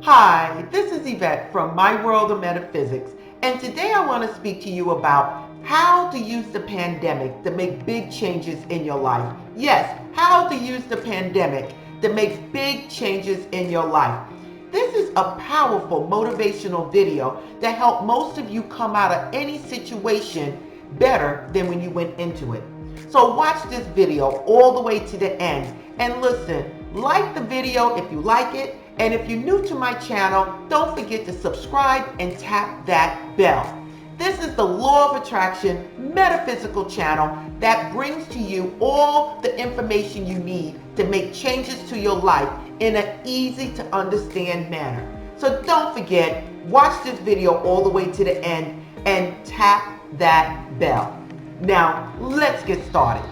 Hi, this is Eyvette from My World of Metaphysics, and today I want to speak to you about how to use the pandemic to make big changes in your life. Yes, how to use the pandemic to make big changes in your life. This is a powerful motivational video to help most of you come out of any situation better than when you went into it. So watch this video all the way to the end and listen. Like the video if you like it. And if you're new to my channel, don't forget to subscribe and tap that bell. This is the Law of Attraction Metaphysical channel that brings to you all the information you need to make changes to your life in an easy to understand manner. So don't forget, watch this video all the way to the end and tap that bell. Now, let's get started.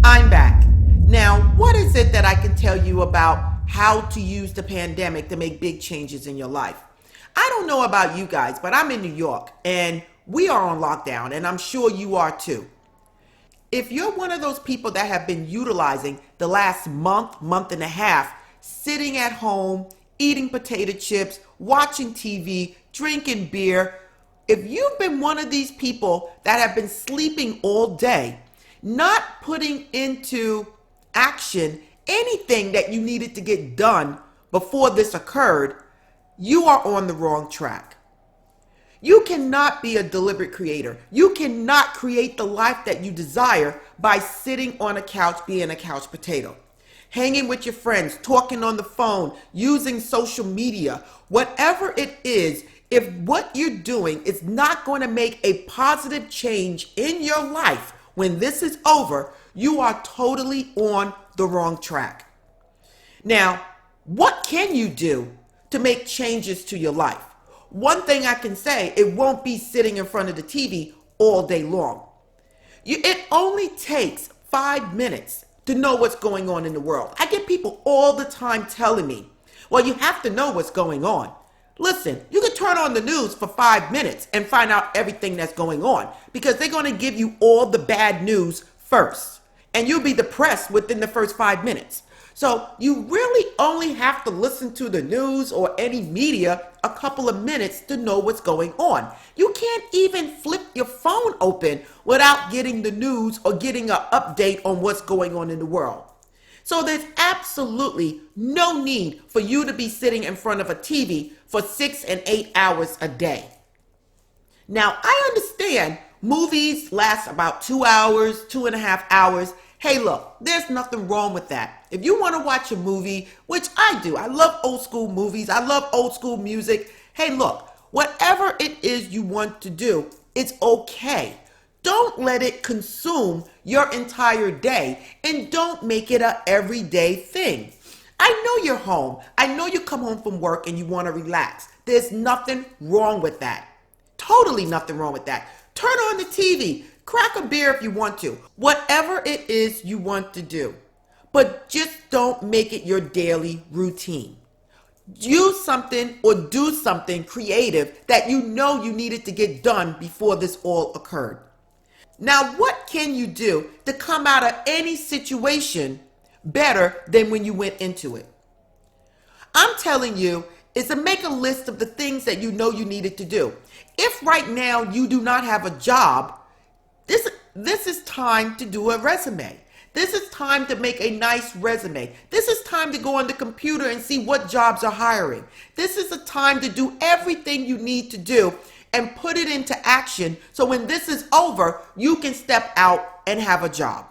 I'm back. Now, what is it that I can tell you about how to use the pandemic to make big changes in your life? I don't know about you guys, but I'm in New York and we are on lockdown, and I'm sure you are too. If you're one of those people that have been utilizing the last month and a half, sitting at home, eating potato chips, watching TV, drinking beer, if you've been one of these people that have been sleeping all day, not putting into action anything that you needed to get done before this occurred, you are on the wrong track. You cannot be a deliberate creator. You cannot create the life that you desire by sitting on a couch being a couch potato, hanging with your friends, talking on the phone, using social media, whatever it is. If what you're doing is not going to make a positive change in your life, when this is over, you are totally on the wrong track. Now, what can you do to make changes to your life? One thing I can say, it won't be sitting in front of the TV all day long. It only takes 5 minutes to know what's going on in the world. I get people all the time telling me, well, you have to know what's going on. Listen, you can turn on the news for 5 minutes and find out everything that's going on, because they're going to give you all the bad news first, and you'll be depressed within the first 5 minutes. So you really only have to listen to the news or any media a couple of minutes to know what's going on. You can't even flip your phone open without getting the news or getting an update on what's going on in the world. So there's absolutely no need for you to be sitting in front of a TV for 6 and 8 hours a day. Now, I understand movies last about 2 hours, 2.5 hours. Hey, look, there's nothing wrong with that. If you want to watch a movie, which I do, I love old school movies, I love old school music. Hey, look, whatever it is you want to do, it's okay. Don't let it consume your entire day, and don't make it an everyday thing. I know you're home. I know you come home from work and you want to relax. There's nothing wrong with that. Totally nothing wrong with that. Turn on the TV. Crack a beer if you want to. Whatever it is you want to do. But just don't make it your daily routine. Use something or do something creative that you know you needed to get done before this all occurred. Now, what can you do to come out of any situation better than when you went into it? I'm telling you is to make a list of the things that you know you needed to do. If right now you do not have a job, this is time to do a resume. This is time to make a nice resume. This is time to go on the computer and see what jobs are hiring. This is a time to do everything you need to do and put it into action, so when this is over, you can step out and have a job.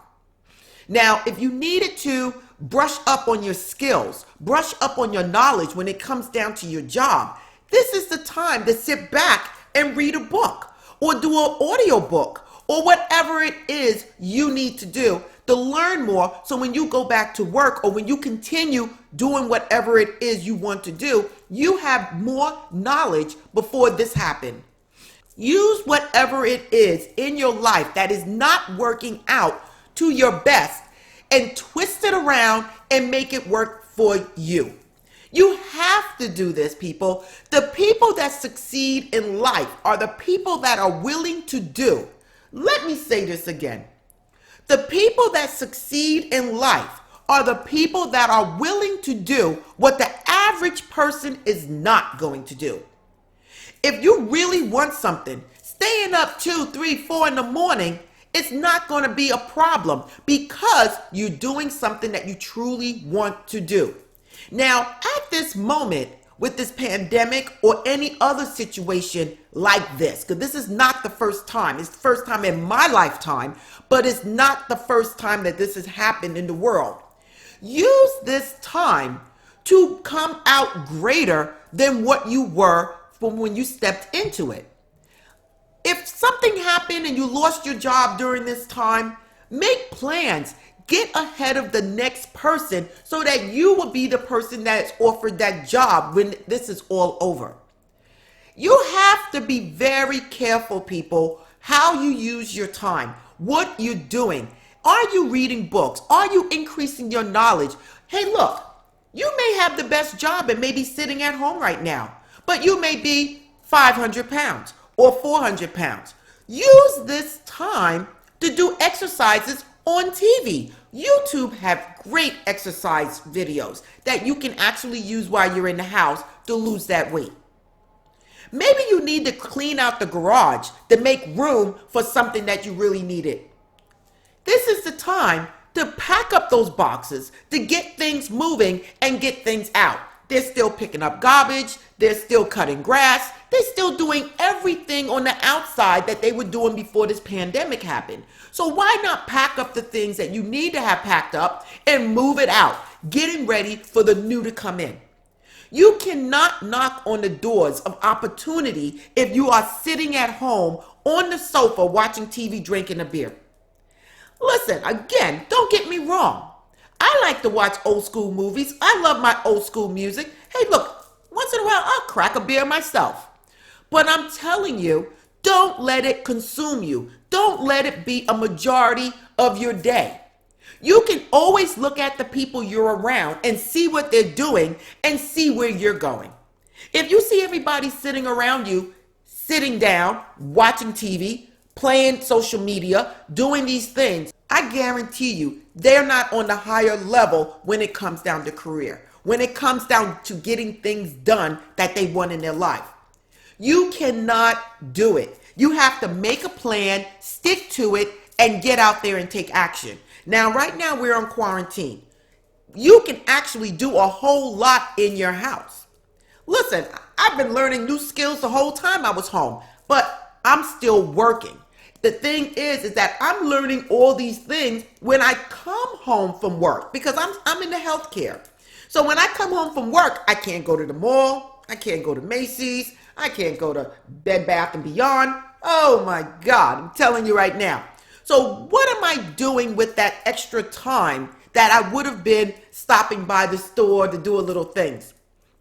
Now, if you needed to brush up on your skills, brush up on your knowledge when it comes down to your job, this is the time to sit back and read a book or do an audio book or whatever it is you need to do to learn more, so when you go back to work or when you continue doing whatever it is you want to do, you have more knowledge before this happened. Use whatever it is in your life that is not working out to your best and twist it around and make it work for you. You have to do this, people. The people that succeed in life are the people that are willing to do. Let me say this again. The people that succeed in life are the people that are willing to do what the average person is not going to do. If you really want something, staying up 2, 3, 4 in the morning, it's not going to be a problem because you're doing something that you truly want to do. Now, at this moment, with this pandemic or any other situation like this, because this is not the first time, it's the first time in my lifetime, but it's not the first time that this has happened in the world. Use this time to come out greater than what you were from when you stepped into it. If something happened and you lost your job during this time, make plans. Get ahead of the next person so that you will be the person that's offered that job when this is all over. You have to be very careful, people, how you use your time, what you're doing. Are you reading books? Are you increasing your knowledge? Hey, look, you may have the best job and may be sitting at home right now, but you may be 500 pounds or 400 pounds. Use this time to do exercises on TV. YouTube have great exercise videos that you can actually use while you're in the house to lose that weight. Maybe you need to clean out the garage to make room for something that you really needed. This is the time to pack up those boxes, to get things moving and get things out. They're still picking up garbage. They're still cutting grass. They're still doing everything on the outside that they were doing before this pandemic happened. So why not pack up the things that you need to have packed up and move it out, getting ready for the new to come in? You cannot knock on the doors of opportunity if you are sitting at home on the sofa watching TV, drinking a beer. Listen, again, don't get me wrong. I like to watch old school movies. I love my old school music. Hey, look, once in a while, I'll crack a beer myself. But I'm telling you, don't let it consume you. Don't let it be a majority of your day. You can always look at the people you're around and see what they're doing and see where you're going. If you see everybody sitting around you, sitting down, watching TV, playing social media, doing these things, I guarantee you they're not on the higher level when it comes down to career, when it comes down to getting things done that they want in their life. You cannot do it. You have to make a plan, stick to it, and get out there and take action. Now, right now we're on quarantine. You can actually do a whole lot in your house. Listen, I've been learning new skills the whole time I was home, but I'm still working. The thing is that I'm learning all these things when I come home from work because I'm in the healthcare. So when I come home from work, I can't go to the mall. I can't go to Macy's. I can't go to Bed Bath & Beyond. Oh my God, I'm telling you right now. So what am I doing with that extra time that I would have been stopping by the store to do a little things?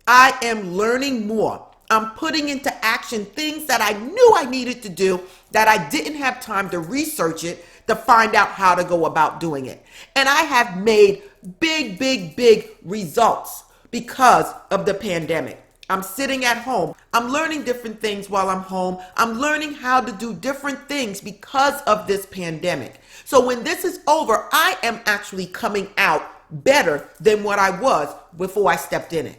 I am learning more. I'm putting into action things that I knew I needed to do that I didn't have time to research it to find out how to go about doing it. And I have made big results because of the pandemic. I'm sitting at home. I'm learning different things while I'm home. I'm learning how to do different things because of this pandemic. So when this is over, I am actually coming out better than what I was before I stepped in it.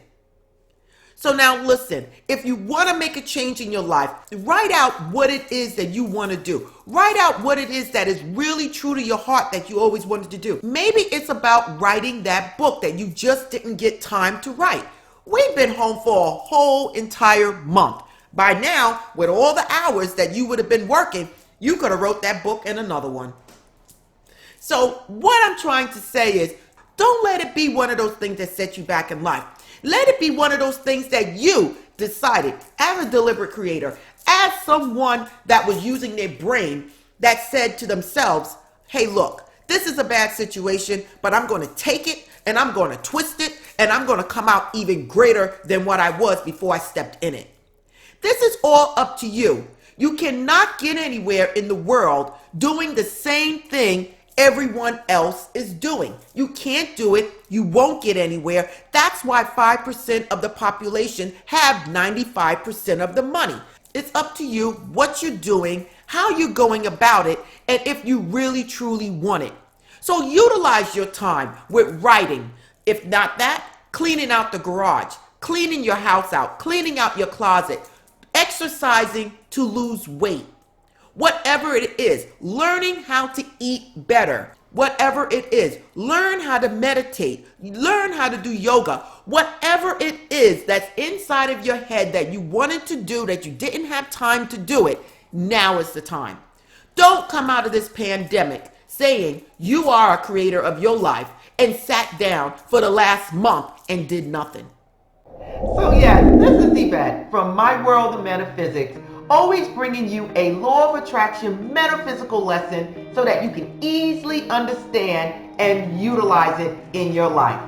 So now listen, if you want to make a change in your life, write out what it is that you want to do. Write out what it is that is really true to your heart that you always wanted to do. Maybe it's about writing that book that you just didn't get time to write. We've been home for a whole entire month. By now, with all the hours that you would have been working, you could have wrote that book and another one. So what I'm trying to say is, don't let it be one of those things that set you back in life. Let it be one of those things that you decided as a deliberate creator, as someone that was using their brain, that said to themselves, hey, look, this is a bad situation, but I'm going to take it and I'm going to twist it and I'm going to come out even greater than what I was before I stepped in it. This is all up to you. You cannot get anywhere in the world doing the same thing everyone else is doing. You can't do it. You won't get anywhere. That's why 5% of the population have 95% of the money. It's up to you what you're doing, how you're going about it, and if you really truly want it. So utilize your time with writing. If not that, cleaning out the garage, cleaning your house out, cleaning out your closet, exercising to lose weight. Whatever it is, learning how to eat better. Whatever it is, learn how to meditate, learn how to do yoga. Whatever it is that's inside of your head that you wanted to do that you didn't have time to do it, now is the time. Don't come out of this pandemic saying you are a creator of your life and sat down for the last month and did nothing. So yes, this is Eyvette from My World of Metaphysics, always bringing you a law of attraction metaphysical lesson so that you can easily understand and utilize it in your life.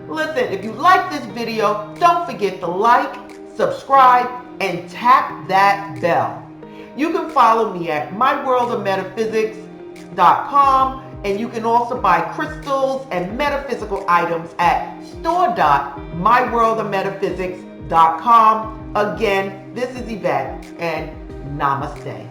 Listen, if you like this video, don't forget to like, subscribe, and tap that bell. You can follow me at myworldofmetaphysics.com, and you can also buy crystals and metaphysical items at store.myworldofmetaphysics.com. Again, this is Eyvette, and Namaste.